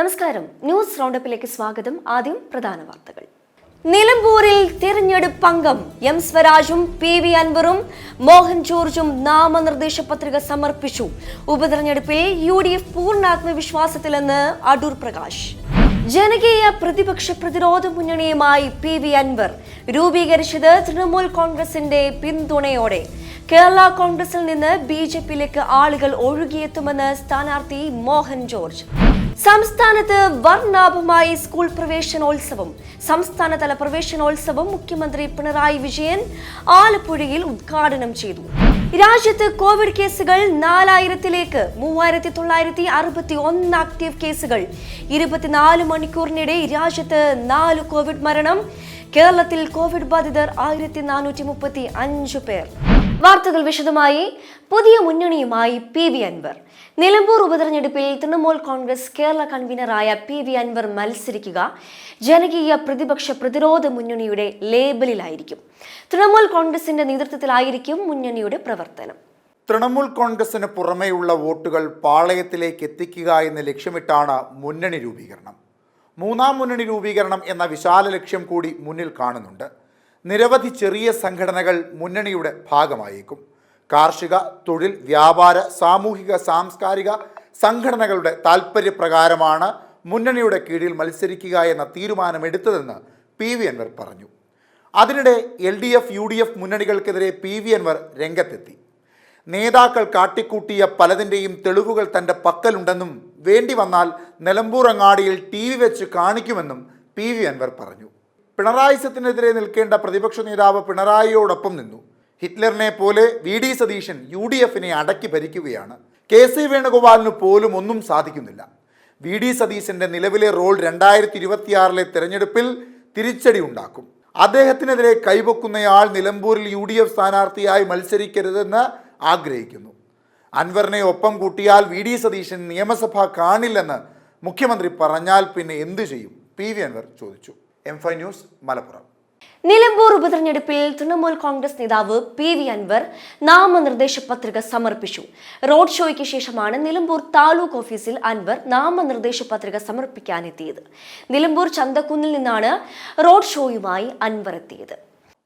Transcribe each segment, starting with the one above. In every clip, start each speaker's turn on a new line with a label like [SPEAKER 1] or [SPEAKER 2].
[SPEAKER 1] നമസ്കാരം, ന്യൂസ് റൗണ്ടപ്പിലേക്ക് സ്വാഗതം. ആദ്യം പ്രധാന വാർത്തകൾ. നിലമ്പൂരിൽ തിരഞ്ഞെടുപ്പ് അംഗം എം സ്വരാജും പി.വി. അൻവറും മോഹൻ ജോർജും നാമനിർദ്ദേശ പത്രിക സമർപ്പിച്ചു. ഉപതെരഞ്ഞെടുപ്പിൽ UDF പൂർണ്ണ ആത്മവിശ്വാസത്തിലെന്ന് അടൂർ പ്രകാശ്. ജനകീയ പ്രതിപക്ഷ പ്രതിരോധ മുന്നണിയുമായി പി.വി. അൻവർ രൂപീകരിച്ചത് തൃണമൂൽ കോൺഗ്രസിന്റെ പിന്തുണയോടെ. കേരള കോൺഗ്രസിൽ നിന്ന് BJPയിലേക്ക് ആളുകൾ ഒഴുകിയെത്തുമെന്ന് സ്ഥാനാർത്ഥി മോഹൻ ജോർജ്. സംസ്ഥാനത്ത് വർണ്ണാഭമായി സ്കൂൾ പ്രവേശനോത്സവം. സംസ്ഥാനതല പ്രവേശനോത്സവം മുഖ്യമന്ത്രി പിണറായി വിജയൻ ആലപ്പുഴയിൽ ഉദ്ഘാടനം ചെയ്തു. രാജ്യത്ത് കോവിഡ് കേസുകൾ 4000-ലേക്ക്. 3961 ആക്റ്റീവ് കേസുകൾ. 24 മണിക്കൂറിനിടെ രാജ്യത്ത് 4 കോവിഡ് മരണം. കേരളത്തിൽ കോവിഡ് ബാധിതർ 1435 പേർ. വാർത്തകൾ വിശദമായി. പുതിയ മുന്നണിയുമായി പി.വി. അൻവർ. നിലമ്പൂർ ഉപതെരഞ്ഞെടുപ്പിൽ തൃണമൂൽ കോൺഗ്രസ് കേരള കൺവീനറായ പി.വി. അൻവർ മത്സരിക്കുക ജനകീയ പ്രതിപക്ഷ പ്രതിരോധ മുന്നണിയുടെ ലേബലിലായിരിക്കും. തൃണമൂൽ കോൺഗ്രസിന്റെ നേതൃത്വത്തിലായിരിക്കും മുന്നണിയുടെ പ്രവർത്തനം.
[SPEAKER 2] തൃണമൂൽ കോൺഗ്രസിന് പുറമെയുള്ള വോട്ടുകൾ പാളയത്തിലേക്ക് എത്തിക്കുക എന്ന് ലക്ഷ്യമിട്ടാണ് മുന്നണി രൂപീകരണം. മൂന്നാം മുന്നണി രൂപീകരണം എന്ന വിശാല ലക്ഷ്യം കൂടി മുന്നിൽ കാണുന്നുണ്ട്. നിരവധി ചെറിയ സംഘടനകൾ മുന്നണിയുടെ ഭാഗമായേക്കും. കാർഷിക, തൊഴിൽ, വ്യാപാര, സാമൂഹിക, സാംസ്കാരിക സംഘടനകളുടെ താൽപ്പര്യപ്രകാരമാണ് മുന്നണിയുടെ കീഴിൽ മത്സരിക്കുക എന്ന തീരുമാനമെടുത്തതെന്ന് പി.വി. അൻവർ പറഞ്ഞു. അതിനിടെ LDF, UDF മുന്നണികൾക്കെതിരെ പി.വി. അൻവർ രംഗത്തെത്തി. നേതാക്കൾ കാട്ടിക്കൂട്ടിയ പലതിൻ്റെയും തെളിവുകൾ തൻ്റെ പക്കലുണ്ടെന്നും വേണ്ടി വന്നാൽ നിലമ്പൂർ അങ്ങാടിയിൽ TV വെച്ച് കാണിക്കുമെന്നും പി.വി. അൻവർ പറഞ്ഞു. പിണറായിസത്തിനെതിരെ നിൽക്കേണ്ട പ്രതിപക്ഷ നേതാവ് പിണറായിയോടൊപ്പം നിന്നു. ഹിറ്റ്ലറിനെ പോലെ VD സതീശൻ UDFനെ അടക്കി ഭരിക്കുകയാണ്. KC വേണുഗോപാലിന് പോലും ഒന്നും സാധിക്കുന്നില്ല. VD സതീശന്റെ നിലവിലെ റോൾ 2026 തെരഞ്ഞെടുപ്പിൽ തിരിച്ചടി ഉണ്ടാക്കും. അദ്ദേഹത്തിനെതിരെ കൈവക്കുന്നയാൾ നിലമ്പൂരിൽ UDF സ്ഥാനാർത്ഥിയായി മത്സരിക്കരുതെന്ന് ആഗ്രഹിക്കുന്നു. അൻവറിനെ ഒപ്പം കൂട്ടിയാൽ VD സതീശൻ നിയമസഭ കാണില്ലെന്ന് മുഖ്യമന്ത്രി പറഞ്ഞാൽ പിന്നെ എന്തു ചെയ്യും? പി.വി. അൻവർ ചോദിച്ചു. M5 news, Malappuram.
[SPEAKER 1] നിലമ്പൂർ ഉപതെരഞ്ഞെടുപ്പിൽ തൃണമൂൽ കോൺഗ്രസ് നേതാവ് പി.വി. അൻവർ നാമനിർദ്ദേശ പത്രിക സമർപ്പിച്ചു. റോഡ് ഷോയ്ക്ക് ശേഷമാണ് നിലമ്പൂർ താലൂക്ക് ഓഫീസിൽ അൻവർ നാമനിർദ്ദേശ പത്രിക സമർപ്പിക്കാനെത്തിയത്. നിലമ്പൂർ ചന്തക്കുന്നിൽ നിന്നാണ് റോഡ് ഷോയുമായി അൻവർ എത്തിയത്.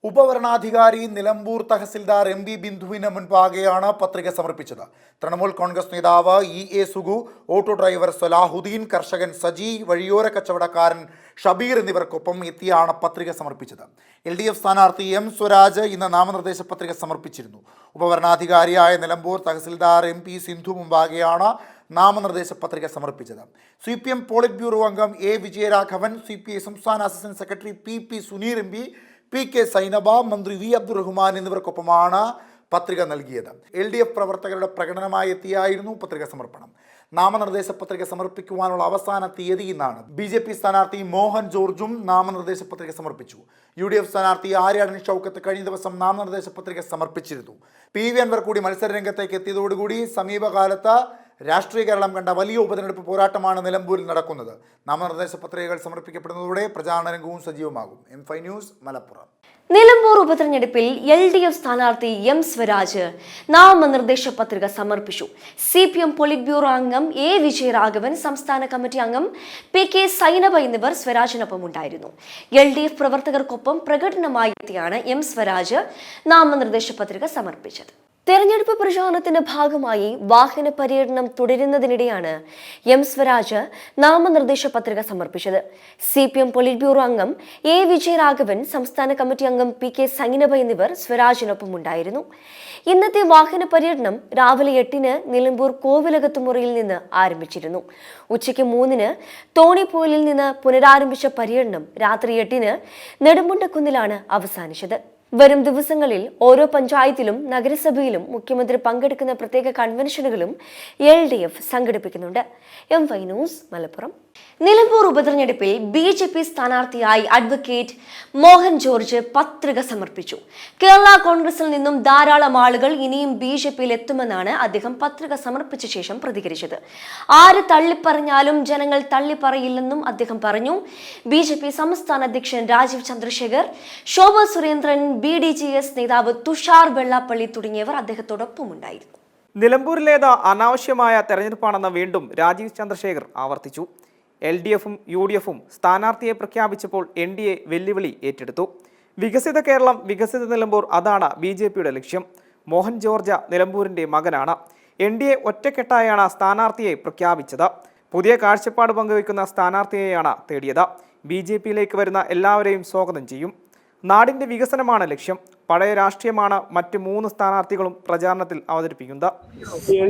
[SPEAKER 2] ഉപവരണാധികാരി നിലമ്പൂർ തഹസിൽദാർ MB ബിന്ദുവിന് മുൻപാകെയാണ് പത്രിക സമർപ്പിച്ചത്. തൃണമൂൽ കോൺഗ്രസ് നേതാവ് EA Sugu, auto driver Salahuddin, കർഷകൻ സജി, വഴിയോര കച്ചവടക്കാരൻ ഷബീർ എന്നിവർക്കൊപ്പം എത്തിയാണ് പത്രിക സമർപ്പിച്ചത്. LDF സ്ഥാനാർത്ഥി M സ്വരാജ് ഇന്ന് നാമനിർദ്ദേശ പത്രിക സമർപ്പിച്ചിരുന്നു. ഉപവരണാധികാരിയായ നിലമ്പൂർ തഹസിൽദാർ MP സിന്ധു മുമ്പാകെയാണ് നാമനിർദ്ദേശ പത്രിക സമർപ്പിച്ചത്. CPM പോളിറ്റ് ബ്യൂറോ അംഗം A വിജയരാഘവൻ, CPI സംസ്ഥാന assistant secretary PP Suneer MP, PK Sainaba, മന്ത്രി V അബ്ദുറഹ്മാൻ എന്നിവർക്കൊപ്പമാണ് പത്രിക നൽകിയത്. LDF പ്രവർത്തകരുടെ പ്രകടനമായി എത്തിയായിരുന്നു പത്രിക സമർപ്പണം. നാമനിർദ്ദേശ പത്രിക സമർപ്പിക്കുവാനുള്ള അവസാന തീയതി ഇന്നാണ്. BJP സ്ഥാനാർത്ഥി മോഹൻ ജോർജും നാമനിർദ്ദേശ പത്രിക സമർപ്പിച്ചു. UDF സ്ഥാനാർത്ഥി ആര്യാടൻ ഷൗക്കത്ത് കഴിഞ്ഞ ദിവസം നാമനിർദ്ദേശ പത്രിക സമർപ്പിച്ചിരുന്നു. പി.വി. അൻവർ കൂടി മത്സര രംഗത്തേക്ക് എത്തിയതോടുകൂടി സമീപകാലത്ത് രാഷ്ട്രീയ കേരളം കണ്ട വലിയ ഉപതെരഞ്ഞെടുപ്പ് പോരാട്ടമാണ് നിലമ്പൂരിൽ നടക്കുന്നത്. നാമനിർദ്ദേശ പത്രികകൾ സമർപ്പിക്കപ്പെടുന്നതോടെ പ്രചാരണ രംഗവും സജീവമാകും. M5 news, Malappuram.
[SPEAKER 1] നിലമ്പൂർ ഉപതെരഞ്ഞെടുപ്പിൽ LDF സ്ഥാനാർത്ഥി M സ്വരാജ് നാമനിർദ്ദേശ പത്രിക സമർപ്പിച്ചു. CPM പോളിറ്റ് ബ്യൂറോ അംഗം A വിജയരാഘവൻ, സംസ്ഥാന കമ്മിറ്റി അംഗം PK സൈനബ എന്നിവർ സ്വരാജിനൊപ്പം ഉണ്ടായിരുന്നു. LDF പ്രവർത്തകർക്കൊപ്പം പ്രകടനമായി എത്തിയാണ് M സ്വരാജ് നാമനിർദ്ദേശ പത്രിക സമർപ്പിച്ചത്. തെരഞ്ഞെടുപ്പ് പ്രചാരണത്തിന്റെ ഭാഗമായി വാഹന പര്യടനം തുടരുന്നതിനിടെയാണ് M സ്വരാജ് നാമനിർദ്ദേശ പത്രിക സമർപ്പിച്ചത്. CPM പോളിറ്റ് ബ്യൂറോ അംഗം A വിജയരാഘവൻ, സംസ്ഥാന കമ്മിറ്റി അംഗം PK സൈനബ എന്നിവർ സ്വരാജിനൊപ്പം ഉണ്ടായിരുന്നു. ഇന്നത്തെ വാഹന പര്യടനം രാവിലെ 8-ന് നിലമ്പൂർ കോവിലകത്തുമുറിയിൽ നിന്ന് ആരംഭിച്ചിരുന്നു. ഉച്ചയ്ക്ക് 3-ന് തോണിപ്പോലിൽ നിന്ന് പുനരാരംഭിച്ച പര്യടനം രാത്രി 8-ന് നെടുമുണ്ടക്കുന്നിലാണ് അവസാനിച്ചത്. വരും ദിവസങ്ങളിൽ ഓരോ പഞ്ചായത്തിലും നഗരസഭയിലും മുഖ്യമന്ത്രി പങ്കെടുക്കുന്ന പ്രത്യേക കൺവെൻഷനുകളും LDF സംഘടിപ്പിക്കുന്നുണ്ട്. M5 news, Malappuram. നിലമ്പൂർ ഉപതെരഞ്ഞെടുപ്പിൽ BJP സ്ഥാനാർത്ഥിയായി അഡ്വക്കേറ്റ് മോഹൻ ജോർജ് പത്രിക സമർപ്പിച്ചു. കേരള കോൺഗ്രസിൽ നിന്നും ധാരാളം ആളുകൾ ഇനിയും BJPയിൽ എത്തുമെന്നാണ് അദ്ദേഹം പത്രിക സമർപ്പിച്ച ശേഷം പ്രതികരിച്ചത്. ആര് തള്ളിപ്പറഞ്ഞാലും ജനങ്ങൾ തള്ളിപ്പറയില്ലെന്നും അദ്ദേഹം പറഞ്ഞു. BJP സംസ്ഥാന അധ്യക്ഷൻ രാജീവ് ചന്ദ്രശേഖർ, ശോഭ സുരേന്ദ്രൻ, BDJS നേതാവ് തുഷാർ വെള്ളാപ്പള്ളി തുടങ്ങിയവർ അദ്ദേഹത്തോടൊപ്പം ഉണ്ടായിരുന്നു.
[SPEAKER 3] നിലമ്പൂരിലേത് അനാവശ്യമായ തെരഞ്ഞെടുപ്പാണെന്ന് വീണ്ടും രാജീവ് ചന്ദ്രശേഖർ ആവർത്തിച്ചു. LDFും UDFും സ്ഥാനാർത്ഥിയെ പ്രഖ്യാപിച്ചപ്പോൾ NDA വെല്ലുവിളി ഏറ്റെടുത്തു. വികസിത കേരളം, വികസിത നിലമ്പൂർ, അതാണ് BJPയുടെ ലക്ഷ്യം. മോഹൻ ജോർജ നിലമ്പൂരിന്റെ മകനാണ്. NDA ഒറ്റക്കെട്ടായാണ് സ്ഥാനാർത്ഥിയെ പ്രഖ്യാപിച്ചത്. പുതിയ കാഴ്ചപ്പാട് പങ്കുവയ്ക്കുന്ന സ്ഥാനാർത്ഥിയെയാണ് തേടിയത്. BJPയിലേക്ക് വരുന്ന എല്ലാവരെയും സ്വാഗതം ചെയ്യും. നാടിന്റെ വികസനമാണ് ലക്ഷ്യം. പഴയ രാഷ്ട്രീയമാണ് മറ്റ് 3 സ്ഥാനാർത്ഥികളും പ്രചാരണത്തിൽ അവതരിപ്പിക്കുന്നത്.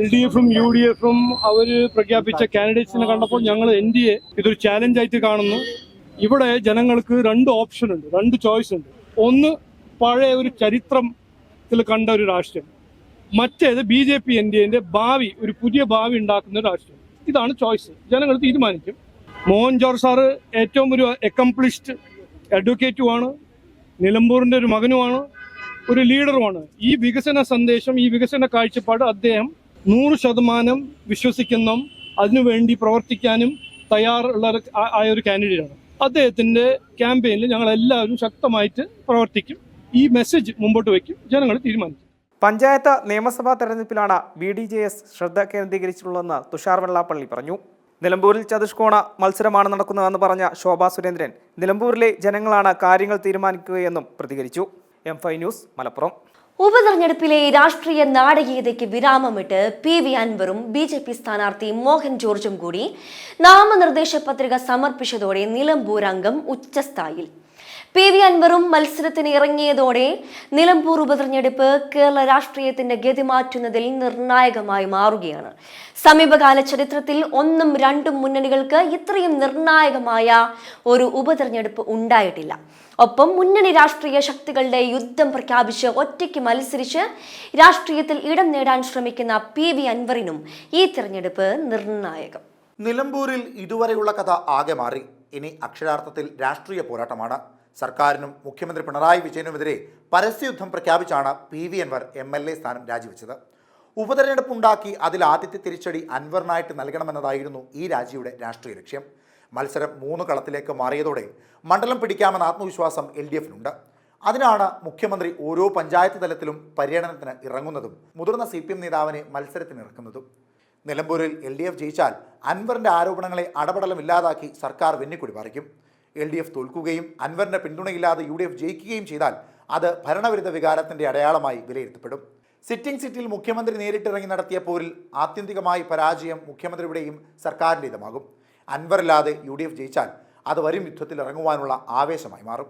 [SPEAKER 4] LDFും UDFും അവർ പ്രഖ്യാപിച്ച കാൻഡിഡേറ്റ്സിനെ കണ്ടപ്പോൾ ഞങ്ങൾ NDA ഇതൊരു ചാലഞ്ചായിട്ട് കാണുന്നു. ഇവിടെ ജനങ്ങൾക്ക് 2 ഓപ്ഷൻ ഉണ്ട്, 2 ചോയ്സ് ഉണ്ട്. ഒന്ന് പഴയ ഒരു ചരിത്രത്തിൽ കണ്ട ഒരു രാഷ്ട്രീയം, മറ്റേത് BJP NDAന്റെ ഭാവി, ഒരു പുതിയ ഭാവി ഉണ്ടാക്കുന്ന ഒരു രാഷ്ട്രീയം. ഇതാണ് ചോയ്സ്. ജനങ്ങൾ തീരുമാനിക്കും. മോഹൻ ജോർജ് സാറ് ഏറ്റവും ഒരു അക്കംപ്ലിഷ്ഡ് അഡ്വക്കേറ്റുമാണ്, നിലമ്പൂരിന്റെ ഒരു മകനുമാണ്, ഒരു ലീഡറുമാണ്. ഈ വികസന സന്ദേശം, ഈ വികസന കാഴ്ചപ്പാട് അദ്ദേഹം 100% വിശ്വസിക്കുന്ന, അതിനുവേണ്ടി പ്രവർത്തിക്കാനും തയ്യാറുള്ള ആയ ഒരു കാൻഡിഡേറ്റാണ്. അദ്ദേഹത്തിന്റെ ക്യാമ്പയിനിൽ ഞങ്ങൾ എല്ലാവരും ശക്തമായിട്ട് പ്രവർത്തിക്കും. ഈ മെസ്സേജ് മുമ്പോട്ട് വയ്ക്കും. ജനങ്ങൾ തീരുമാനിക്കും.
[SPEAKER 3] പഞ്ചായത്ത് നിയമസഭാ തെരഞ്ഞെടുപ്പിലാണ് BDJS ശ്രദ്ധ കേന്ദ്രീകരിച്ചിട്ടുള്ളതെന്ന് തുഷാർ വെള്ളാപ്പള്ളി പറഞ്ഞു. നിലമ്പൂരിൽ ചതുഷ്കോണ മത്സരമാണ് നടക്കുന്നതെന്ന് പറഞ്ഞ ശോഭാ സുരേന്ദ്രൻ നിലമ്പൂരിലെ ജനങ്ങളാണ് കാര്യങ്ങൾ തീരുമാനിക്കുകയെന്നും പ്രതികരിച്ചു. M5 news, Malappuram.
[SPEAKER 1] ഉപതെരഞ്ഞെടുപ്പിലെ രാഷ്ട്രീയ നാടകീയതയ്ക്ക് വിരാമമിട്ട് PV അൻവറും BJP സ്ഥാനാർത്ഥി മോഹൻ ജോർജും കൂടി നാമനിർദ്ദേശ പത്രിക സമർപ്പിച്ചതോടെ നിലമ്പൂർ അംഗം ഉച്ചസ്ഥായിയിൽ. PV അൻവറും മത്സരത്തിന് ഇറങ്ങിയതോടെ നിലമ്പൂർ ഉപതെരഞ്ഞെടുപ്പ് കേരള രാഷ്ട്രീയത്തിന്റെ ഗതി മാറ്റുന്നതിൽ നിർണായകമായി മാറുകയാണ്. സമീപകാല ചരിത്രത്തിൽ 1ഉം 2ഉം മുന്നണികൾക്ക് ഇത്രയും നിർണായകമായ ഒരു ഉപതെരഞ്ഞെടുപ്പ് ഉണ്ടായിട്ടില്ല. ഒപ്പം മുന്നണി രാഷ്ട്രീയ ശക്തികളുടെ യുദ്ധം പ്രഖ്യാപിച്ച് ഒറ്റയ്ക്ക് മത്സരിച്ച് രാഷ്ട്രീയത്തിൽ ഇടം നേടാൻ ശ്രമിക്കുന്ന PV അൻവറിനും ഈ തെരഞ്ഞെടുപ്പ് നിർണായകം.
[SPEAKER 2] നിലമ്പൂരിൽ ഇതുവരെയുള്ള കഥ ആകെ മാറി. ഇനി അക്ഷരാർത്ഥത്തിൽ രാഷ്ട്രീയ പോരാട്ടമാണ്. സർക്കാരിനും മുഖ്യമന്ത്രി പിണറായി വിജയനുമെതിരെ പരസ്യയുദ്ധം പ്രഖ്യാപിച്ചാണ് PV അൻവർ MLA സ്ഥാനം രാജിവെച്ചത്. ഉപതെരഞ്ഞെടുപ്പുണ്ടാക്കി അതിൽ ആദ്യത്തെ തിരിച്ചടി അൻവറിനായിട്ട് നൽകണമെന്നതായിരുന്നു ഈ രാജിയുടെ രാഷ്ട്രീയ ലക്ഷ്യം. മത്സരം 3 കളത്തിലേക്ക് മാറിയതോടെ മണ്ഡലം പിടിക്കാമെന്ന ആത്മവിശ്വാസം LDFിനുണ്ട്. അതിനാണ് മുഖ്യമന്ത്രി ഓരോ പഞ്ചായത്ത് തലത്തിലും പര്യടനത്തിന് ഇറങ്ങുന്നതും മുതിർന്ന CPM നേതാവിനെ മത്സരത്തിന് ഇറക്കുന്നതും. നിലമ്പൂരിൽ LDF ജയിച്ചാൽ അൻവറിൻ്റെ ആരോപണങ്ങളെ അടപടലമില്ലാതാക്കി സർക്കാർ വെന്നിക്കൊടി പറിക്കും. LDF തോൽക്കുകയും അൻവറിൻ്റെ പിന്തുണയില്ലാതെ UDF ജയിക്കുകയും ചെയ്താൽ അത് ഭരണവിരുദ്ധ വികാരത്തിൻ്റെ അടയാളമായി വിലയിരുത്തപ്പെടും. സിറ്റിംഗ് സീറ്റിൽ മുഖ്യമന്ത്രി നേരിട്ടിറങ്ങി നടത്തിയ പോരിൽ ആത്യന്തികമായി പരാജയം മുഖ്യമന്ത്രിയുടെയും സർക്കാരിൻ്റെതുമാകും. അൻവറില്ലാതെ UDF ജയിച്ചാൽ അത് വരും യുദ്ധത്തിൽ ഇറങ്ങുവാനുള്ള ആവേശമായി മാറും.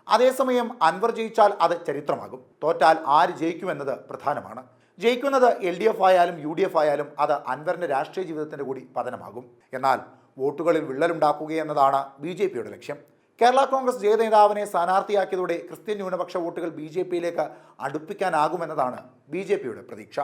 [SPEAKER 2] അതേസമയം അൻവർ ജയിച്ചാൽ അത് ചരിത്രമാകും. തോറ്റാൽ ആര് ജയിക്കുമെന്നത് പ്രധാനമാണ്. ജയിക്കുന്നത് LDF ആയാലും UDF ആയാലും അത് അൻവറിൻ്റെ രാഷ്ട്രീയ ജീവിതത്തിൻ്റെ കൂടി പതനമാകും. എന്നാൽ വോട്ടുകളിൽ വിള്ളലുണ്ടാക്കുകയെന്നതാണ് BJPയുടെ ലക്ഷ്യം. കേരള കോൺഗ്രസ് ജയനേതാവിനെ സ്ഥാനാർത്ഥിയാക്കിയതോടെ ക്രിസ്ത്യൻ ന്യൂനപക്ഷ വോട്ടുകൾ BJPയിലേക്ക് അടുപ്പിക്കാനാകുമെന്നതാണ് BJPയുടെ പ്രതീക്ഷ.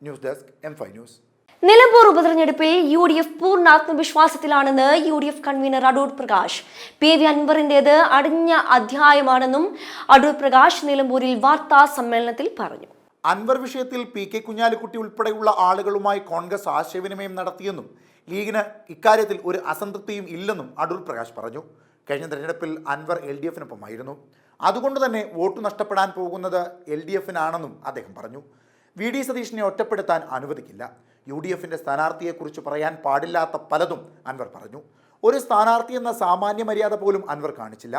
[SPEAKER 2] News desk M5 news.
[SPEAKER 1] Nilambur ഉപതെരഞ്ഞെടുപ്പിൽ UDF പൂർണ്ണ ആത്മവിശ്വാസത്തിലാണെന്ന് UDF convener Adoor Prakash. PV അൻവറിന്റേത് അടഞ്ഞ അധ്യായമാണെന്നും അടൂർ പ്രകാശ് നിലമ്പൂരിൽ വാർത്താ സമ്മേളനത്തിൽ പറഞ്ഞു.
[SPEAKER 2] അൻവർ വിഷയത്തിൽ PK കുഞ്ഞാലിക്കുട്ടി ഉൾപ്പെടെയുള്ള ആളുകളുമായി കോൺഗ്രസ് ആശയവിനിമയം നടത്തിയെന്നും ലീഗിന് ഇക്കാര്യത്തിൽ ഒരു അസംതൃപ്തിയും ഇല്ലെന്നും അടൂർ പ്രകാശ് പറഞ്ഞു. കഴിഞ്ഞ തെരഞ്ഞെടുപ്പിൽ അൻവർ LDFിനൊപ്പമായിരുന്നു. അതുകൊണ്ട് തന്നെ വോട്ട് നഷ്ടപ്പെടാൻ പോകുന്നത് LDFിനാണെന്നും അദ്ദേഹം പറഞ്ഞു. VD സതീഷിനെ ഒറ്റപ്പെടുത്താൻ അനുവദിക്കില്ല. UDFിൻ്റെ സ്ഥാനാർത്ഥിയെക്കുറിച്ച് പറയാൻ പാടില്ലാത്ത പലതും അൻവർ പറഞ്ഞു. ഒരു സ്ഥാനാർത്ഥി എന്ന സാമാന്യ മര്യാദ പോലും അൻവർ കാണിച്ചില്ല.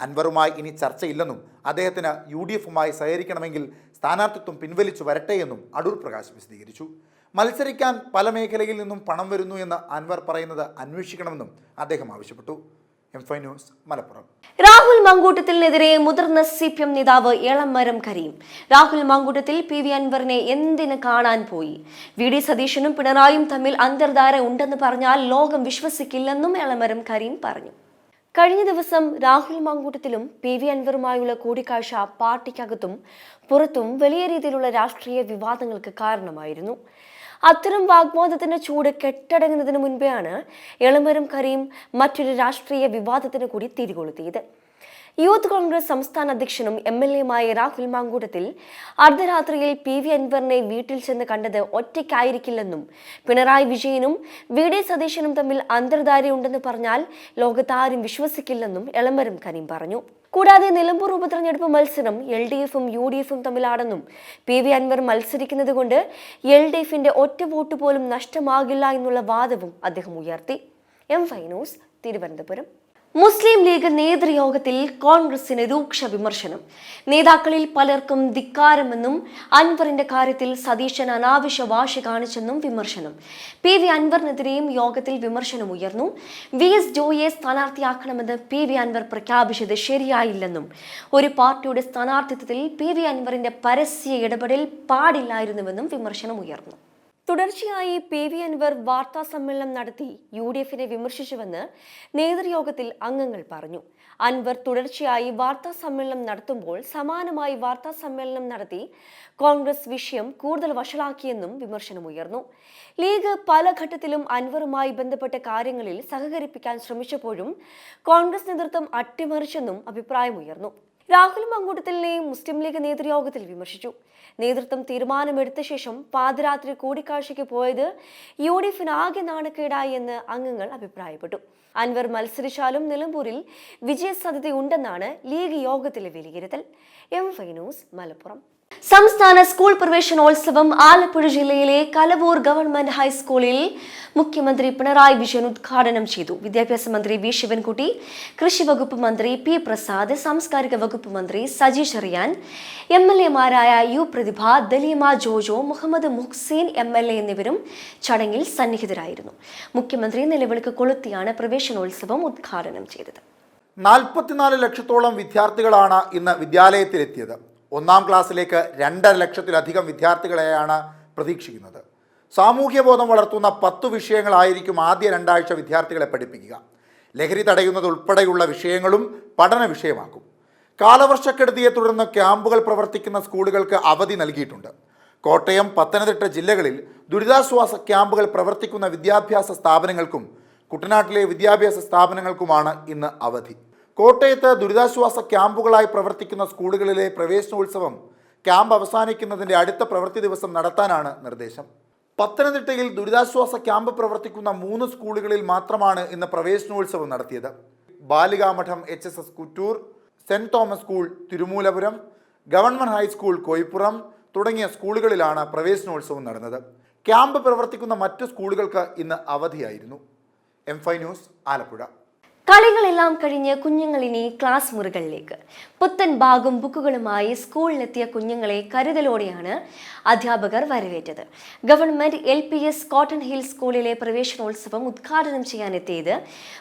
[SPEAKER 2] അൻവറുമായി ഇനി ചർച്ചയില്ലെന്നും അദ്ദേഹത്തിന് UDFുമായി സഹകരിക്കണമെങ്കിൽ സ്ഥാനാർത്ഥിത്വം പിൻവലിച്ചു വരട്ടെയെന്നും അടൂർ പ്രകാശ് വിശദീകരിച്ചു. മത്സരിക്കാൻ പല മേഖലയിൽ നിന്നും പണം വരുന്നു എന്ന് അൻവർ പറയുന്നത് അന്വേഷിക്കണമെന്നും അദ്ദേഹം ആവശ്യപ്പെട്ടു. M5 news, Malappuram.
[SPEAKER 1] രാഹുൽ മങ്കൂട്ടത്തിനെതിരെ മുതിർന്ന CPM നേതാവ് എളമരം കരീം. രാഹുൽ മങ്കൂട്ടത്തിൽ PV അൻവറിനെ എന്തിന് കാണാൻ പോയി? VD സതീശനും പിണറായും തമ്മിൽ അന്തർധാര ഉണ്ടെന്ന് പറഞ്ഞാൽ ലോകം വിശ്വസിക്കില്ലെന്നും എളമരം കരീം പറഞ്ഞു. കഴിഞ്ഞ ദിവസം രാഹുൽ മങ്കൂട്ടത്തിലും PV അൻവറുമായുള്ള കൂടിക്കാഴ്ച പാർട്ടിക്കകത്തും പുറത്തും വലിയ രീതിയിലുള്ള രാഷ്ട്രീയ വിവാദങ്ങൾക്ക് കാരണമായിരുന്നു. അത്തരം വാഗ്വാദത്തിന്റെ ചൂട് കെട്ടടങ്ങുന്നതിന് മുൻപെയാണ് എളമരം കരീം മറ്റൊരു രാഷ്ട്രീയ വിവാദത്തിന് കൂടി തിരികൊളുത്തിയത്. യൂത്ത് കോൺഗ്രസ് സംസ്ഥാന അധ്യക്ഷനും MLAയുമായ രാഹുൽ മാങ്കൂട്ടത്തിൽ അർദ്ധരാത്രിയിൽ PV അൻവറിനെ വീട്ടിൽ ചെന്ന് കണ്ടത് ഒറ്റയ്ക്കായിരിക്കില്ലെന്നും പിണറായി വിജയനും VD സതീശനും തമ്മിൽ അന്തർധാരയുണ്ടെന്ന് പറഞ്ഞാൽ ലോകത്താരും വിശ്വസിക്കില്ലെന്നും എളമരം കരീം പറഞ്ഞു. കൂടാതെ നിലമ്പൂർ ഉപതെരഞ്ഞെടുപ്പ് മത്സരം LDFും UDFും തമ്മിലാണെന്നും PV അൻവർ മത്സരിക്കുന്നത് കൊണ്ട് LDFിന്റെ ഒറ്റ വോട്ട് പോലും നഷ്ടമാകില്ല എന്നുള്ള വാദവും അദ്ദേഹം ഉയർത്തി. M5 news Thiruvananthapuram. മുസ്ലിം ലീഗ് നേതൃയോഗത്തിൽ കോൺഗ്രസിന് രൂക്ഷ വിമർശനം. നേതാക്കളിൽ പലർക്കും ധിക്കാരമെന്നും അൻവറിന്റെ കാര്യത്തിൽ സതീശൻ അനാവശ്യ വാശി കാണിച്ചെന്നും വിമർശനം. PV അൻവറിനെതിരെയും യോഗത്തിൽ വിമർശനമുയർന്നു. VS ജോയിയെ സ്ഥാനാർത്ഥിയാക്കണമെന്ന് PV അൻവർ പ്രഖ്യാപിച്ചത് ശരിയായില്ലെന്നും ഒരു പാർട്ടിയുടെ സ്ഥാനാർത്ഥിത്വത്തിൽ PV അൻവറിന്റെ പരസ്യ ഇടപെടൽ പാടില്ലായിരുന്നുവെന്നും വിമർശനമുയർന്നു. തുടർച്ചയായി PV അൻവർ വാർത്താ സമ്മേളനം നടത്തി UDFനെ വിമർശിച്ചുവെന്ന് നേതൃയോഗത്തിൽ അംഗങ്ങൾ പറഞ്ഞു. അൻവർ തുടർച്ചയായി വാർത്താ സമ്മേളനം നടത്തുമ്പോൾ സമാനമായി വാർത്താ സമ്മേളനം നടത്തി കോൺഗ്രസ് വിഷയം കൂടുതൽ വഷളാക്കിയെന്നും വിമർശനമുയർന്നു. ലീഗ് പല ഘട്ടത്തിലും അൻവറുമായി ബന്ധപ്പെട്ട കാര്യങ്ങളിൽ സഹകരിപ്പിക്കാൻ ശ്രമിച്ചപ്പോഴും കോൺഗ്രസ് നേതൃത്വം അട്ടിമറിച്ചെന്നും അഭിപ്രായമുയർന്നു. രാഹുൽ മങ്കൂട്ടത്തിലിനെയും മുസ്ലിം ലീഗ് നേതൃയോഗത്തിൽ വിമർശിച്ചു. നേതൃത്വം തീരുമാനമെടുത്ത ശേഷം പാതിരാത്രി കൂടിക്കാഴ്ചയ്ക്ക് പോയത് UDFന് ആകെ നാണക്കേടായി എന്ന് അംഗങ്ങൾ അഭിപ്രായപ്പെട്ടു. അൻവർ മത്സരിച്ചാലും നിലമ്പൂരിൽ വിജയസാധ്യതയുണ്ടെന്നാണ് ലീഗ് യോഗത്തിലെ വിലയിരുത്തൽ. M5 news Malappuram. സംസ്ഥാന സ്കൂൾ പ്രവേശനോത്സവം ആലപ്പുഴ ജില്ലയിലെ കലവൂർ ഗവൺമെന്റ് ഹൈസ്കൂളിൽ മുഖ്യമന്ത്രി പിണറായി വിജയൻ ഉദ്ഘാടനം ചെയ്തു. വിദ്യാഭ്യാസ മന്ത്രി V ശിവൻകുട്ടി, കൃഷി വകുപ്പ് മന്ത്രി P പ്രസാദ്, സാംസ്കാരിക വകുപ്പ് മന്ത്രി സജി ചെറിയാൻ, MLA മാരായ U പ്രതിഭ, ദലീമ ജോജോ, മുഹമ്മദ് മുഹ്സീൻ MLA എന്നിവരും ചടങ്ങിൽ സന്നിഹിതരായിരുന്നു. മുഖ്യമന്ത്രി നിലവിളക്ക് കൊളുത്തിയാണ് പ്രവേശനോത്സവം ഉദ്ഘാടനം ചെയ്തത്.
[SPEAKER 2] 44 ലക്ഷത്തോളം വിദ്യാർത്ഥികളാണ് ഇന്ന് വിദ്യാലയത്തിലെത്തിയത്. 1-ാം ക്ലാസ്സിലേക്ക് 2.5 ലക്ഷത്തിലധികം വിദ്യാർത്ഥികളെയാണ് പ്രതീക്ഷിക്കുന്നത്. സാമൂഹ്യബോധം വളർത്തുന്ന 10 വിഷയങ്ങളായിരിക്കും ആദ്യ 2 ആഴ്ച വിദ്യാർത്ഥികളെ പഠിപ്പിക്കുക. ലഹരി തടയുന്നത് ഉൾപ്പെടെയുള്ള വിഷയങ്ങളും പഠന വിഷയമാക്കും. കാലവർഷക്കെടുതിയെ തുടർന്ന് ക്യാമ്പുകൾ പ്രവർത്തിക്കുന്ന സ്കൂളുകൾക്ക് അവധി നൽകിയിട്ടുണ്ട്. കോട്ടയം, പത്തനംതിട്ട ജില്ലകളിൽ ദുരിതാശ്വാസ ക്യാമ്പുകൾ പ്രവർത്തിക്കുന്ന വിദ്യാഭ്യാസ സ്ഥാപനങ്ങൾക്കും കുട്ടനാട്ടിലെ വിദ്യാഭ്യാസ സ്ഥാപനങ്ങൾക്കുമാണ് ഇന്ന് അവധി. കോട്ടയത്ത് ദുരിതാശ്വാസ ക്യാമ്പുകളായി പ്രവർത്തിക്കുന്ന സ്കൂളുകളിലെ പ്രവേശനോത്സവം ക്യാമ്പ് അവസാനിക്കുന്നതിൻ്റെ അടുത്ത പ്രവൃത്തി ദിവസം നടത്താനാണ് നിർദ്ദേശം. പത്തനംതിട്ടയിൽ ദുരിതാശ്വാസ ക്യാമ്പ് പ്രവർത്തിക്കുന്ന 3 സ്കൂളുകളിൽ മാത്രമാണ് ഇന്ന് പ്രവേശനോത്സവം നടത്തിയത്. Balikamadom HSS Kuttoor, saint Thomas school Thirumoolapuram, government high school Koipuram തുടങ്ങിയ സ്കൂളുകളിലാണ് പ്രവേശനോത്സവം നടന്നത്. ക്യാമ്പ് പ്രവർത്തിക്കുന്ന മറ്റ് സ്കൂളുകൾക്ക് ഇന്ന് അവധിയായിരുന്നു. M5 news Alappuzha.
[SPEAKER 1] കളികളെല്ലാം കഴിഞ്ഞ് കുഞ്ഞുങ്ങൾ ഇനി ക്ലാസ് മുറികളിലേക്ക്. പുത്തൻ ബാഗും ബുക്കുകളുമായി സ്കൂളിലെത്തിയ കുഞ്ഞുങ്ങളെ കരുതലോടെയാണ് അധ്യാപകർ വരവേറ്റത്. ഗവൺമെന്റ് LPS കോട്ടൺ ഹിൽ സ്കൂളിലെ പ്രവേശനോത്സവം ഉദ്ഘാടനം ചെയ്യാനെത്തിയത്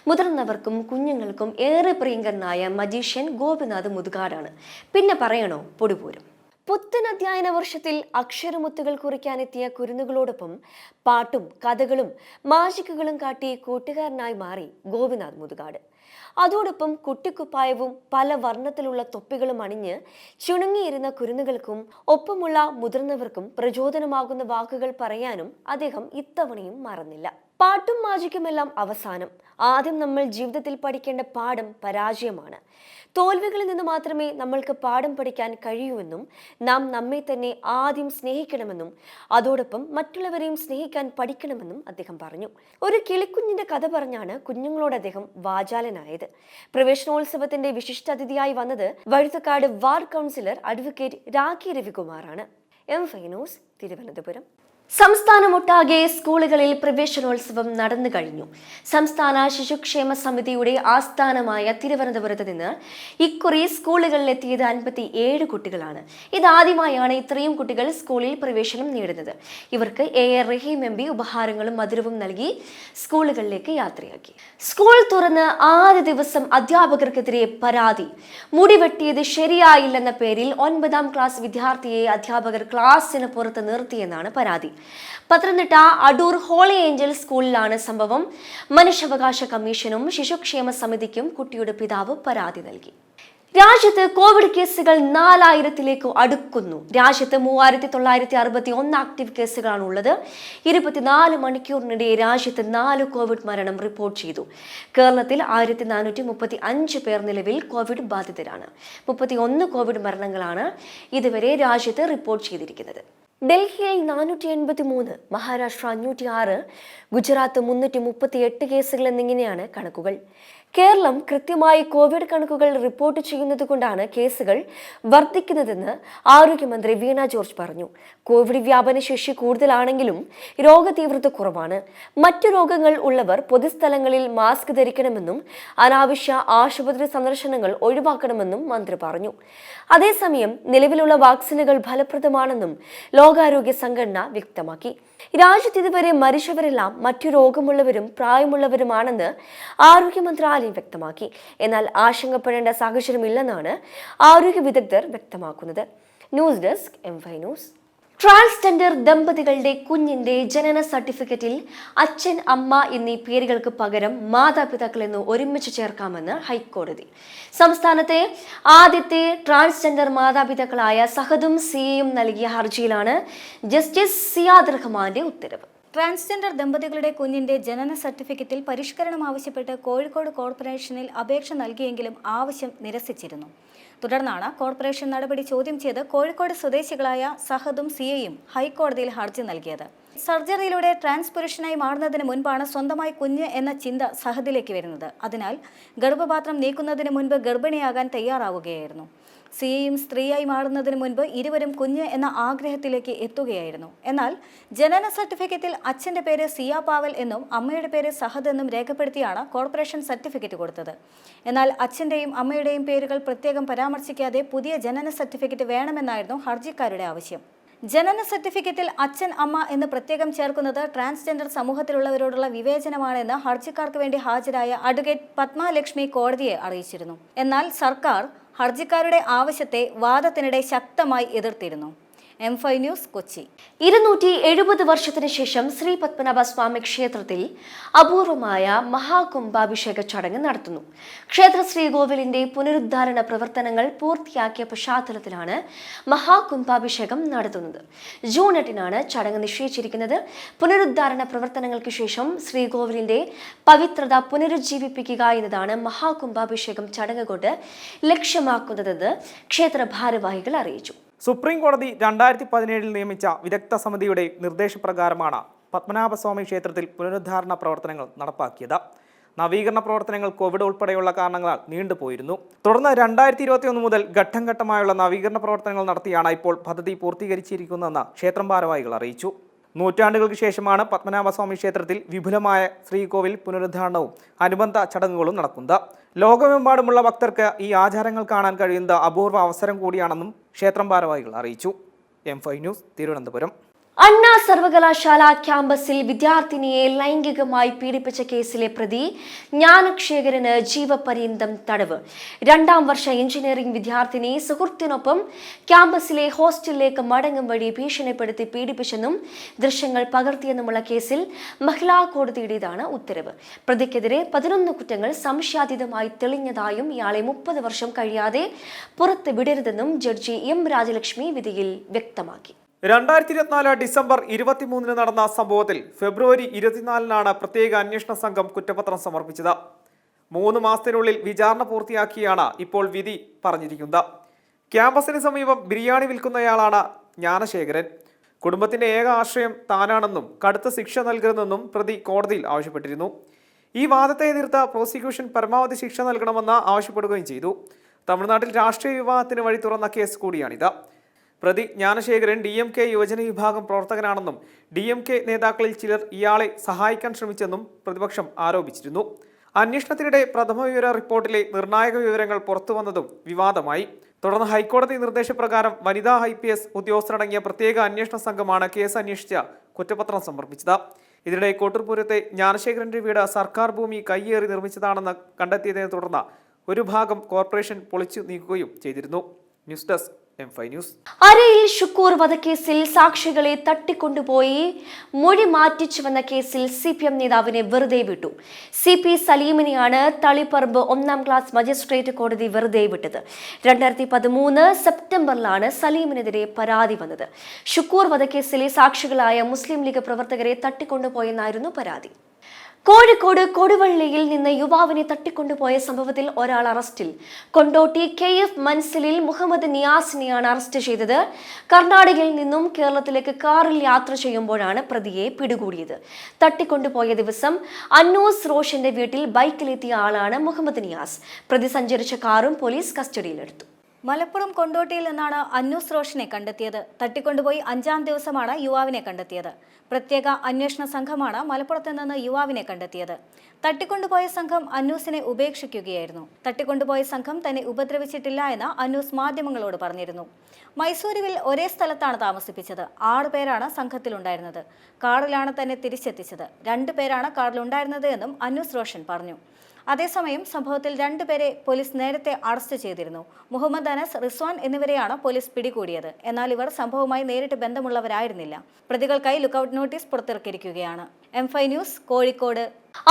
[SPEAKER 1] മുതിർന്നവർക്കും കുഞ്ഞുങ്ങൾക്കും ഏറെ പ്രിയങ്കരനായ മജീഷ്യൻ ഗോപിനാഥ് മുതുകാടാണ്. പിന്നെ പറയണോ പൊടിപൂരം. പുത്തൻ അധ്യയന വർഷത്തിൽ അക്ഷരമുത്തുകൾ കുറിക്കാനെത്തിയ കുരുന്നുകളോടൊപ്പം പാട്ടും കഥകളും മാജിക്കുകളും കാട്ടി കൂട്ടുകാരനായി മാറി ഗോപിനാഥ് മുതുകാട്. അതോടൊപ്പം കുട്ടിക്കുപ്പായവും പല വർണ്ണത്തിലുള്ള തൊപ്പികളും അണിഞ്ഞ് ചുണുങ്ങിയിരുന്ന കുരുന്നുകൾക്കും ഒപ്പമുള്ള മുതിർന്നവർക്കും പ്രചോദനമാകുന്ന വാക്കുകൾ പറയാനും അദ്ദേഹം ഇത്തവണയും മറന്നില്ല. പാട്ടും മാജിക്കുമെല്ലാം അവസാനം. ആദ്യം നമ്മൾ ജീവിതത്തിൽ പഠിക്കേണ്ട പാഠം പരാജയമാണ്. തോൽവികളിൽ നിന്ന് മാത്രമേ നമ്മൾക്ക് പാഠം പഠിക്കാൻ കഴിയൂവെന്നും നാം നമ്മെ തന്നെ ആദ്യം സ്നേഹിക്കണമെന്നും അതോടൊപ്പം മറ്റുള്ളവരെയും സ്നേഹിക്കാൻ പഠിക്കണമെന്നും അദ്ദേഹം പറഞ്ഞു. ഒരു കിളിക്കുഞ്ഞിന്റെ കഥ പറഞ്ഞാണ് കുഞ്ഞുങ്ങളോട് അദ്ദേഹം വാചാലനായത്. പ്രവേശനോത്സവത്തിന്റെ വിശിഷ്ടാതിഥിയായി വന്നത് Vazhuthacaud ward councillor advocate Rakhi രവികുമാറാണ്. M5 news Thiruvananthapuram. സംസ്ഥാനമൊട്ടാകെ സ്കൂളുകളിൽ പ്രവേശനോത്സവം നടന്നു കഴിഞ്ഞു. സംസ്ഥാന ശിശുക്ഷേമ സമിതിയുടെ ആസ്ഥാനമായ തിരുവനന്തപുരത്ത് നിന്ന് ഇക്കുറി സ്കൂളുകളിലെത്തിയത് 57 കുട്ടികളാണ്. ഇതാദ്യമായാണ് ഇത്രയും കുട്ടികൾ സ്കൂളിൽ പ്രവേശനം നേടുന്നത്. ഇവർക്ക് AR റഹീം MP ഉപഹാരങ്ങളും മധുരവും നൽകി സ്കൂളുകളിലേക്ക് യാത്രയാക്കി. സ്കൂൾ തുറന്ന് ആദ്യ ദിവസം അധ്യാപകർക്കെതിരെ പരാതി. മുടിവെട്ടിയത് ശരിയായില്ലെന്ന പേരിൽ 9-ാം ക്ലാസ് വിദ്യാർത്ഥിയെ അധ്യാപകർ ക്ലാസ്സിന് പുറത്ത് നിർത്തിയെന്നാണ് പരാതി. പത്തനംതിട്ട അടൂർ ഹോളി ഏഞ്ചൽ സ്കൂളിലാണ് സംഭവം. മനുഷ്യാവകാശ കമ്മീഷനും ശിശുക്ഷേമ സമിതിക്കും കുട്ടിയുടെ പിതാവ് പരാതി നൽകി. രാജ്യത്ത് കോവിഡ് കേസുകൾ 4000-ലേക്ക് അടുക്കുന്നു. രാജ്യത്ത് 3961 ആക്റ്റീവ് കേസുകളാണുള്ളത്. 24 മണിക്കൂറിനിടെ രാജ്യത്ത് 4 കോവിഡ് മരണം റിപ്പോർട്ട് ചെയ്തു. കേരളത്തിൽ 1435 പേർ നിലവിൽ കോവിഡ് ബാധിതരാണ്. 31 കോവിഡ് മരണങ്ങളാണ് ഇതുവരെ രാജ്യത്ത് റിപ്പോർട്ട് ചെയ്തിരിക്കുന്നത്. ഡൽഹിയിൽ 483, മഹാരാഷ്ട്ര 506, ഗുജറാത്ത് 338 കേസുകൾ എന്നിങ്ങനെയാണ് കണക്കുകൾ. കേരളം കൃത്യമായി കോവിഡ് കണക്കുകൾ റിപ്പോർട്ട് ചെയ്യുന്നതുകൊണ്ടാണ് കേസുകൾ വർദ്ധിക്കുന്നതെന്ന് ആരോഗ്യമന്ത്രി വീണ ജോർജ് പറഞ്ഞു. കോവിഡ് വ്യാപന ശേഷി കൂടുതലാണെങ്കിലും രോഗതീവ്രത കുറവാണ്. മറ്റു രോഗങ്ങൾ ഉള്ളവർ പൊതുസ്ഥലങ്ങളിൽ മാസ്ക് ധരിക്കണമെന്നും അനാവശ്യ ആശുപത്രി സന്ദർശനങ്ങൾ ഒഴിവാക്കണമെന്നും മന്ത്രി പറഞ്ഞു. അതേസമയം നിലവിലുള്ള വാക്സിനുകൾ ഫലപ്രദമാണെന്നും ലോകാരോഗ്യ സംഘടന വ്യക്തമാക്കി. രാജ്യത്ത് ഇതുവരെ മരിച്ചവരെല്ലാം മറ്റു രോഗമുള്ളവരും പ്രായമുള്ളവരുമാണെന്ന് ആരോഗ്യ മന്ത്രാലയം വ്യക്തമാക്കി. എന്നാൽ ആശങ്കപ്പെടേണ്ട സാഹചര്യമില്ലെന്നാണ് ആരോഗ്യ വിദഗ്ധർ വ്യക്തമാക്കുന്നത്. News desk M5 news. Transgender ദമ്പതികളുടെ കുഞ്ഞിന്റെ ജനന സർട്ടിഫിക്കറ്റിൽ അച്ഛൻ, അമ്മ എന്നീ പേരുകൾക്ക് പകരം മാതാപിതാക്കൾ എന്ന് ഒരുമിച്ച് ചേർക്കാമെന്ന് ഹൈക്കോടതി. സംസ്ഥാനത്തെ ആദ്യത്തെ ട്രാൻസ്ജെൻഡർ മാതാപിതാക്കളായ സഹദും സിയയും നൽകിയ ഹർജിയിലാണ് ജസ്റ്റിസ് സിയാദ് റഹ്മാന്റെ ഉത്തരവ്.
[SPEAKER 5] ട്രാൻസ്ജെൻഡർ ദമ്പതികളുടെ കുഞ്ഞിന്റെ ജനന സർട്ടിഫിക്കറ്റിൽ പരിഷ്കരണം ആവശ്യപ്പെട്ട് കോഴിക്കോട് കോർപ്പറേഷനിൽ അപേക്ഷ നൽകിയെങ്കിലും ആവശ്യം നിരസിച്ചിരുന്നു. തുടർന്നാണ് കോർപ്പറേഷൻ നടപടി ചോദ്യം ചെയ്ത് കോഴിക്കോട് സ്വദേശികളായ സഹദും സിയയും ഹൈക്കോടതിയിൽ ഹർജി നൽകിയത്. സർജറിയിലൂടെ ട്രാൻസ് പുരുഷനായി മാറുന്നതിന് മുൻപാണ് സ്വന്തമായി കുഞ്ഞ് എന്ന ചിന്ത സഹദിലേക്ക് വരുന്നത്. അതിനാൽ ഗർഭപാത്രം നീക്കുന്നതിന് മുൻപ് ഗർഭിണിയാകാൻ തയ്യാറാവുകയായിരുന്നു. സിയയും സ്ത്രീയായി മാറുന്നതിന് മുൻപ് ഇരുവരും കുഞ്ഞ് എന്ന ആഗ്രഹത്തിലേക്ക് എത്തുകയായിരുന്നു. എന്നാൽ ജനന സർട്ടിഫിക്കറ്റിൽ അച്ഛൻ്റെ പേര് സിയ പാവൽ എന്നും അമ്മയുടെ പേര് സഹദ് എന്നും രേഖപ്പെടുത്തിയാണ് കോർപ്പറേഷൻ സർട്ടിഫിക്കറ്റ് കൊടുത്തത്. എന്നാൽ അച്ഛൻ്റെയും അമ്മയുടെയും പേരുകൾ പ്രത്യേകം പരാമർശിക്കാതെ പുതിയ ജനന സർട്ടിഫിക്കറ്റ് വേണമെന്നായിരുന്നു ഹർജിക്കാരുടെ ആവശ്യം. ജനന സർട്ടിഫിക്കറ്റിൽ അച്ഛൻ, അമ്മ എന്ന് പ്രത്യേകം ചേർക്കുന്നത് ട്രാൻസ്ജെൻഡർ സമൂഹത്തിലുള്ളവരോടുള്ള വിവേചനമാണെന്ന് ഹർജിക്കാർക്ക് വേണ്ടി ഹാജരായ അഡ്വക്കേറ്റ് പത്മലക്ഷ്മി കോടതിയെ അറിയിച്ചിരുന്നു. എന്നാൽ സർക്കാർ ഹർജിക്കാരുടെ ആവശ്യത്തെ വാദത്തിനിടെ ശക്തമായി എതിർത്തിരുന്നു. M5 news, Kochi.
[SPEAKER 1] 270 വർഷത്തിന് ശേഷം ശ്രീ പത്മനാഭസ്വാമി ക്ഷേത്രത്തിൽ അപൂർവമായ മഹാകുംഭാഭിഷേക ചടങ്ങ് നടത്തുന്നു. ക്ഷേത്ര ശ്രീകോവിലിന്റെ പുനരുദ്ധാരണ പ്രവർത്തനങ്ങൾ പൂർത്തിയാക്കിയ പശ്ചാത്തലത്തിലാണ് മഹാകുംഭാഭിഷേകം നടത്തുന്നത്. ജൂൺ 8-നാണ് ചടങ്ങ് നിശ്ചയിച്ചിരിക്കുന്നത്. പുനരുദ്ധാരണ പ്രവർത്തനങ്ങൾക്ക് ശേഷം ശ്രീകോവിലിന്റെ പവിത്രത പുനരുജ്ജീവിപ്പിക്കുക എന്നതാണ് മഹാകുംഭാഭിഷേകം ചടങ്ങ് കൊണ്ട് ലക്ഷ്യമാക്കുന്നതെന്ന് ക്ഷേത്ര ഭാരവാഹികൾ അറിയിച്ചു.
[SPEAKER 3] സുപ്രീം കോടതി 2017 നിയമിച്ച വിദഗ്ധ സമിതിയുടെ നിർദ്ദേശപ്രകാരമാണ് പത്മനാഭസ്വാമി ക്ഷേത്രത്തിൽ പുനരുദ്ധാരണ പ്രവർത്തനങ്ങൾ നടപ്പാക്കിയത്. നവീകരണ പ്രവർത്തനങ്ങൾ കോവിഡ് ഉൾപ്പെടെയുള്ള കാരണങ്ങളാൽ നീണ്ടുപോയിരുന്നു. തുടർന്ന് 2021 മുതൽ ഘട്ടം ഘട്ടമായുള്ള നവീകരണ പ്രവർത്തനങ്ങൾ നടത്തിയാണ് ഇപ്പോൾ പദ്ധതി പൂർത്തീകരിച്ചിരിക്കുന്നതെന്ന് ക്ഷേത്രം ഭാരവാഹികൾ അറിയിച്ചു. നൂറ്റാണ്ടുകൾക്ക് ശേഷമാണ് പത്മനാഭസ്വാമി ക്ഷേത്രത്തിൽ വിപുലമായ ശ്രീകോവിൽ പുനരുദ്ധാരണവും അനുബന്ധ ചടങ്ങുകളും നടക്കുന്നത്. ലോകമെമ്പാടുമുള്ള ഭക്തർക്ക് ഈ ആചാരങ്ങൾ കാണാൻ കഴിയുന്ന അപൂർവ അവസരം കൂടിയാണെന്നും ക്ഷേത്രം ഭാരവാഹികൾ അറിയിച്ചു. M5 news, Thiruvananthapuram.
[SPEAKER 1] അണ്ണാ സർവകലാശാല ക്യാമ്പസിൽ വിദ്യാർത്ഥിനിയെ ലൈംഗികമായി പീഡിപ്പിച്ച കേസിലെ പ്രതി ജ്ഞാനശേഖരന് ജീവപര്യന്തം തടവ്. 2ാം വർഷ എഞ്ചിനീയറിംഗ് വിദ്യാർത്ഥിനി സുഹൃത്തിനൊപ്പം ക്യാമ്പസിലെ ഹോസ്റ്റലിലേക്ക് മടങ്ങും വഴി ഭീഷണിപ്പെടുത്തി പീഡിപ്പിച്ചെന്നും ദൃശ്യങ്ങൾ പകർത്തിയെന്നുമുള്ള കേസിൽ മഹിളാ കോടതിയുടേതാണ് ഉത്തരവ്. പ്രതിക്കെതിരെ 11 കുറ്റങ്ങൾ സംശയാതീതമായി തെളിഞ്ഞതായും ഇയാളെ 30 വർഷം കഴിയാതെ പുറത്ത് വിടരുതെന്നും ജഡ്ജി M രാജലക്ഷ്മി വിധിയിൽ വ്യക്തമാക്കി.
[SPEAKER 3] 2024 ഡിസംബർ 23 നടന്ന സംഭവത്തിൽ ഫെബ്രുവരി 24-നാണ് പ്രത്യേക അന്വേഷണ സംഘം കുറ്റപത്രം സമർപ്പിച്ചത്. 3 മാസത്തിനുള്ളിൽ വിചാരണ പൂർത്തിയാക്കിയാണ് ഇപ്പോൾ വിധി പറഞ്ഞിരിക്കുന്നത്. ക്യാമ്പസിന് സമീപം ബിരിയാണി വിൽക്കുന്നയാളാണ് ജ്ഞാനശേഖരൻ. കുടുംബത്തിന്റെ ഏക ആശ്രയം താനാണെന്നും കടുത്ത ശിക്ഷ നൽകരുതെന്നും പ്രതി കോടതിയിൽ ആവശ്യപ്പെട്ടിരുന്നു. ഈ വാദത്തെ എതിർത്ത പ്രോസിക്യൂഷൻ പരമാവധി ശിക്ഷ നൽകണമെന്ന് ആവശ്യപ്പെടുകയും ചെയ്തു. തമിഴ്നാട്ടിൽ രാഷ്ട്രീയ വിവാഹത്തിന് വഴി തുറന്ന കേസ് കൂടിയാണിത്. പ്രതി ജ്ഞാനശേഖരൻ DMK യുവജന വിഭാഗം പ്രവർത്തകനാണെന്നും DMK നേതാക്കളിൽ ചിലർ ഇയാളെ സഹായിക്കാൻ ശ്രമിച്ചെന്നും പ്രതിപക്ഷം ആരോപിച്ചിരുന്നു. അന്വേഷണത്തിനിടെ പ്രഥമ വിവര റിപ്പോർട്ടിലെ നിർണായക വിവരങ്ങൾ പുറത്തുവന്നതും വിവാദമായി. തുടർന്ന് ഹൈക്കോടതി നിർദ്ദേശപ്രകാരം വനിതാ IPS ഉദ്യോഗസ്ഥരടങ്ങിയ പ്രത്യേക അന്വേഷണ സംഘമാണ് കേസ് അന്വേഷിച്ച് കുറ്റപത്രം സമർപ്പിച്ചത്. ഇതിനിടെ കോട്ടൂർപുരത്തെ ജ്ഞാനശേഖരന്റെ വീട് സർക്കാർ ഭൂമി കയ്യേറി നിർമ്മിച്ചതാണെന്ന് കണ്ടെത്തിയതിനെ തുടർന്ന് ഒരു ഭാഗം കോർപ്പറേഷൻ പൊളിച്ചു നീക്കുകയും ചെയ്തിരുന്നു. News desk M5 news.
[SPEAKER 1] അരയിൽ ഷുക്കൂർ വധക്കേസിൽ സാക്ഷികളെ തട്ടിക്കൊണ്ടുപോയി മൊഴി മാറ്റിച്ചുവെന്ന കേസിൽ CPM നേതാവിനെ വെറുതെ വിട്ടു. CP സലീമിനെയാണ് തളിപ്പറമ്പ് 1ാം ക്ലാസ് മജിസ്ട്രേറ്റ് കോടതി വെറുതെ വിട്ടത്. 2013 സെപ്റ്റംബറിലാണ് സലീമിനെതിരെ പരാതി വന്നത്. ഷുക്കൂർ വധക്കേസിലെ സാക്ഷികളായ മുസ്ലിം ലീഗ് പ്രവർത്തകരെ തട്ടിക്കൊണ്ടുപോയെന്നായിരുന്നു പരാതി. കോഴിക്കോട് കൊടുവള്ളിയിൽ നിന്ന് യുവാവിനെ തട്ടിക്കൊണ്ടുപോയ സംഭവത്തിൽ ഒരാൾ അറസ്റ്റിൽ. കൊണ്ടോട്ടി KF മൻസിലിൽ മുഹമ്മദ് നിയാസിനെയാണ് അറസ്റ്റ് ചെയ്തത്. കർണാടകയിൽ നിന്നും കേരളത്തിലേക്ക് കാറിൽ യാത്ര ചെയ്യുമ്പോഴാണ് പ്രതിയെ പിടികൂടിയത്. തട്ടിക്കൊണ്ടുപോയ ദിവസം അന്നൂസ് റോഷന്റെ വീട്ടിൽ ബൈക്കിലെത്തിയ ആളാണ് മുഹമ്മദ് നിയാസ്. പ്രതി സഞ്ചരിച്ച കാറും പോലീസ് കസ്റ്റഡിയിലെടുത്തു.
[SPEAKER 5] മലപ്പുറം കൊണ്ടോട്ടിയിൽ നിന്നാണ് അന്നൂസ് റോഷനെ കണ്ടെത്തിയത്. തട്ടിക്കൊണ്ടുപോയി 5-ാം ദിവസമാണ് യുവാവിനെ കണ്ടെത്തിയത്. പ്രത്യേക അന്വേഷണ സംഘമാണ് മലപ്പുറത്ത് നിന്ന് യുവാവിനെ കണ്ടെത്തിയത്. തട്ടിക്കൊണ്ടുപോയ സംഘം അന്നൂസിനെ ഉപേക്ഷിക്കുകയായിരുന്നു. തട്ടിക്കൊണ്ടുപോയ സംഘം തന്നെ ഉപദ്രവിച്ചിട്ടില്ല എന്ന് അന്നൂസ് മാധ്യമങ്ങളോട് പറഞ്ഞിരുന്നു. മൈസൂരുവിൽ ഒരേ സ്ഥലത്താണ് താമസിപ്പിച്ചത്. 6 പേരാണ് സംഘത്തിലുണ്ടായിരുന്നത്. കാറിലാണ് തന്നെ തിരിച്ചെത്തിച്ചത്. 2 പേരാണ് കാറിലുണ്ടായിരുന്നത് എന്നും അന്നൂസ് റോഷൻ പറഞ്ഞു. അതേസമയം സംഭവത്തിൽ 2 പേരെ പോലീസ് നേരത്തെ അറസ്റ്റ് ചെയ്തിരുന്നു. മുഹമ്മദ് അനസ്, റിസ്വാൻ എന്നിവരെയാണ് പോലീസ് പിടികൂടിയത്. എന്നാൽ ഇവർ സംഭവവുമായി നേരിട്ട് ബന്ധമുള്ളവരായിരുന്നില്ല. പ്രതികൾക്കായി ലുക്കൌട്ട് നോട്ടീസ് പുറത്തിറക്കിയിരിക്കുകയാണ്. M5 news, Kozhikode.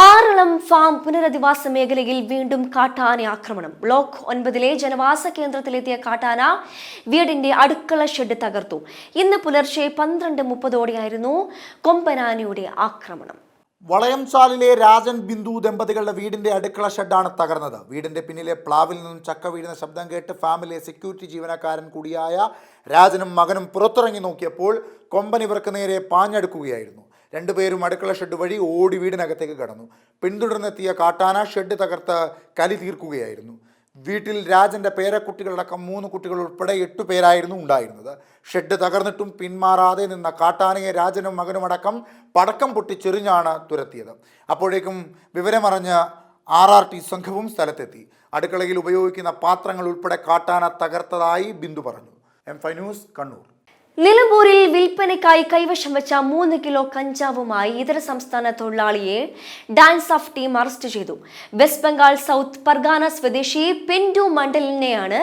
[SPEAKER 1] Aralam farm പുനരധിവാസ മേഖലയിൽ വീണ്ടും കാട്ടാന ആക്രമണം. ബ്ലോക്ക് 9-ലെ ജനവാസ കേന്ദ്രത്തിലെത്തിയ കാട്ടാന വീടിന്റെ അടുക്കള ഷെഡ് തകർത്തു. ഇന്ന് പുലർച്ചെ 12:30ഓടെയായിരുന്നു കൊമ്പനാനയുടെ ആക്രമണം.
[SPEAKER 2] വളയംചാലിലെ രാജൻ ബിന്ദു ദമ്പതികളുടെ വീടിന്റെ അടുക്കള ഷെഡാണ് തകർന്നത്. വീടിന്റെ പിന്നിലെ പ്ലാവിൽ നിന്നും ചക്ക വീഴുന്ന ശബ്ദം കേട്ട് ഫാമിലെ സെക്യൂരിറ്റി ജീവനക്കാരൻ കൂടിയായ രാജനും മകനും പുറത്തിറങ്ങി നോക്കിയപ്പോൾ കൊമ്പൻ ഇവർക്ക് നേരെ പാഞ്ഞടുക്കുകയായിരുന്നു. 2 പേരും അടുക്കള ഷെഡ് വഴി ഓടി വീടിനകത്തേക്ക് കടന്നു. പിന്തുടർന്നെത്തിയ കാട്ടാന ഷെഡ് തകർത്ത് കലി തീർക്കുകയായിരുന്നു. വീട്ടിൽ രാജന്റെ പേരക്കുട്ടികളടക്കം 3 കുട്ടികൾ ഉൾപ്പെടെ 8 പേരായിരുന്നു ഉണ്ടായിരുന്നത്. ഷെഡ് തകർന്നിട്ടും പിന്മാറാതെ നിന്ന കാട്ടാനയെ രാജനും മകനുമടക്കം പടക്കം പൊട്ടിച്ചെറിഞ്ഞാണ് തുരത്തിയത്. അപ്പോഴേക്കും വിവരമറിഞ്ഞ RRT സംഘവും സ്ഥലത്തെത്തി. അടുക്കളയിൽ ഉപയോഗിക്കുന്ന പാത്രങ്ങൾ ഉൾപ്പെടെ കാട്ടാന തകർത്തതായി ബിന്ദു പറഞ്ഞു. M5 news, Kannur.
[SPEAKER 1] നിലമ്പൂരിൽ വിൽപ്പനയ്ക്കായി കൈവശം വെച്ച 3 കിലോ കഞ്ചാവുമായി ഇതര സംസ്ഥാന തൊഴിലാളിയെ ഡാൻസ് ഓഫ് ടീം അറസ്റ്റ് ചെയ്തു. വെസ്റ്റ് ബംഗാൾ സൗത്ത് പർഗാന സ്വദേശി പിന്റു മണ്ഡലിനെയാണ്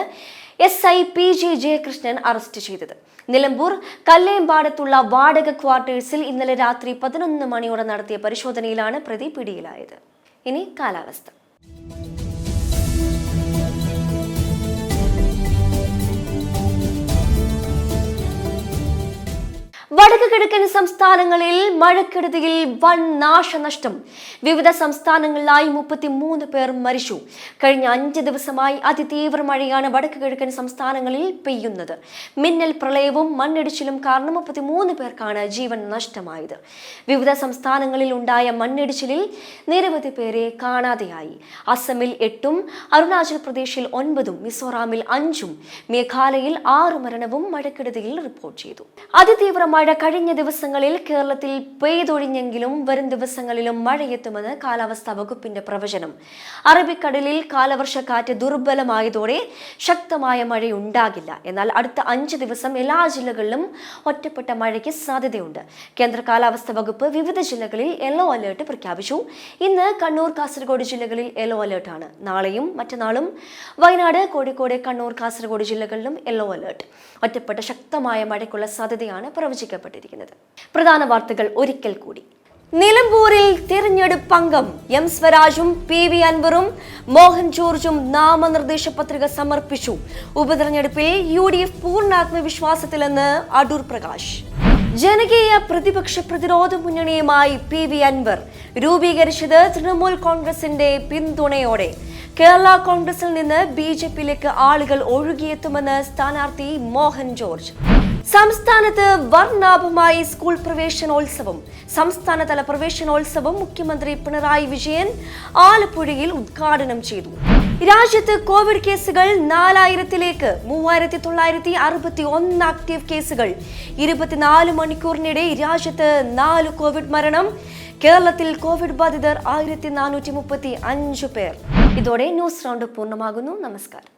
[SPEAKER 1] SI PJ ജയകൃഷ്ണൻ അറസ്റ്റ് ചെയ്തത്. നിലമ്പൂർ കല്ലേമ്പാടത്തുള്ള വാടക ക്വാർട്ടേഴ്സിൽ ഇന്നലെ രാത്രി 11 മണിയോടെ നടത്തിയ പരിശോധനയിലാണ് പ്രതി പിടിയിലായത്. ഇനി കാലാവസ്ഥ. വടക്ക് കിഴക്കൻ സംസ്ഥാനങ്ങളിൽ മഴക്കെടുതിയിൽ വൻ നാശനഷ്ടം. വിവിധ സംസ്ഥാനങ്ങളിലായി 33 പേർ മരിച്ചു. കഴിഞ്ഞ 5 ദിവസമായി അതിതീവ്ര മഴയാണ് വടക്ക് കിഴക്കൻ സംസ്ഥാനങ്ങളിൽ പെയ്യുന്നത്. മിന്നൽ പ്രളയവും മണ്ണിടിച്ചിലും കാരണം 33 പേർക്കാണ് ജീവൻ നഷ്ടമായത്. വിവിധ സംസ്ഥാനങ്ങളിൽ ഉണ്ടായ മണ്ണിടിച്ചിലിൽ നിരവധി പേരെ കാണാതെയായി. അസമിൽ 8-ഉം അരുണാചൽ പ്രദേശിൽ 9-ഉം മിസോറാമിൽ 5-ഉം മേഘാലയയിൽ 6 മരണവും മഴക്കെടുതിയിൽ റിപ്പോർട്ട് ചെയ്തു. അതിതീവ്ര മഴ കഴിഞ്ഞ ദിവസങ്ങളിൽ കേരളത്തിൽ പെയ്തൊഴിഞ്ഞെങ്കിലും വരും ദിവസങ്ങളിലും മഴയെത്തുമെന്ന് കാലാവസ്ഥാ വകുപ്പിന്റെ പ്രവചനം. അറബിക്കടലിൽ കാലവർഷക്കാറ്റ് ദുർബലമായതോടെ ശക്തമായ മഴയുണ്ടാകില്ല. എന്നാൽ അടുത്ത 5 ദിവസം എല്ലാ ജില്ലകളിലും ഒറ്റപ്പെട്ട മഴയ്ക്ക് സാധ്യതയുണ്ട്. കേന്ദ്ര കാലാവസ്ഥാ വകുപ്പ് വിവിധ ജില്ലകളിൽ യെല്ലോ അലേർട്ട് പ്രഖ്യാപിച്ചു. ഇന്ന് കണ്ണൂർ, കാസർഗോഡ് ജില്ലകളിൽ യെല്ലോ അലേർട്ടാണ്. നാളെയും മറ്റന്നാളും വയനാട്, കോഴിക്കോട്, കണ്ണൂർ, കാസർഗോഡ് ജില്ലകളിലും യെല്ലോ അലേർട്ട്. ഒറ്റപ്പെട്ട ശക്തമായ മഴയ്ക്കുള്ള സാധ്യതയാണ് പ്രവചിക്കപ്പെട്ടിരിക്കുന്നത്. പ്രധാന വാർത്തകൾ ഒരിക്കൽ കൂടി. നിലമ്പൂരിൽ തിരഞ്ഞെടുപ്പ് അംഗം M സ്വരാജും PV അൻവറും മോഹൻ ജോർജും നാമനിർദ്ദേശ പത്രിക സമർപ്പിച്ചു. ഉപതെരഞ്ഞെടുപ്പിൽ UDF പൂർണ്ണ ആത്മവിശ്വാസത്തിലെന്ന് അടൂർ പ്രകാശ്. ജനകീയ പ്രതിപക്ഷ പ്രതിരോധ മുന്നണിയുമായി PV അൻവർ രൂപീകരിച്ചത് തൃണമൂൽ കോൺഗ്രസിന്റെ പിന്തുണയോടെ. കേരള കോൺഗ്രസിൽ നിന്ന് BJPയിലേക്ക് ആളുകൾ ഒഴുകിയെത്തുമെന്ന് സ്ഥാനാർത്ഥി മോഹൻ ജോർജ്. സംസ്ഥാനത്ത് വർണ്ണാഭമായി സ്കൂൾ പ്രവേശനോത്സവം. സംസ്ഥാനതല പ്രവേശനോത്സവം മുഖ്യമന്ത്രി പിണറായി വിജയൻ ആലപ്പുഴയിൽ ഉദ്ഘാടനം ചെയ്തു. രാജ്യത്ത് കോവിഡ് കേസുകൾ 4000-ലേക്ക്. 3961 ആക്റ്റീവ് കേസുകൾ. 24 മണിക്കൂറിനിടെ രാജ്യത്ത് 4 കോവിഡ് മരണം. കേരളത്തിൽ കോവിഡ് ബാധിതർ 1435 പേർ. ഇതോടെ ന്യൂസ് റൗണ്ട് പൂർണ്ണമാകുന്നു. നമസ്കാരം.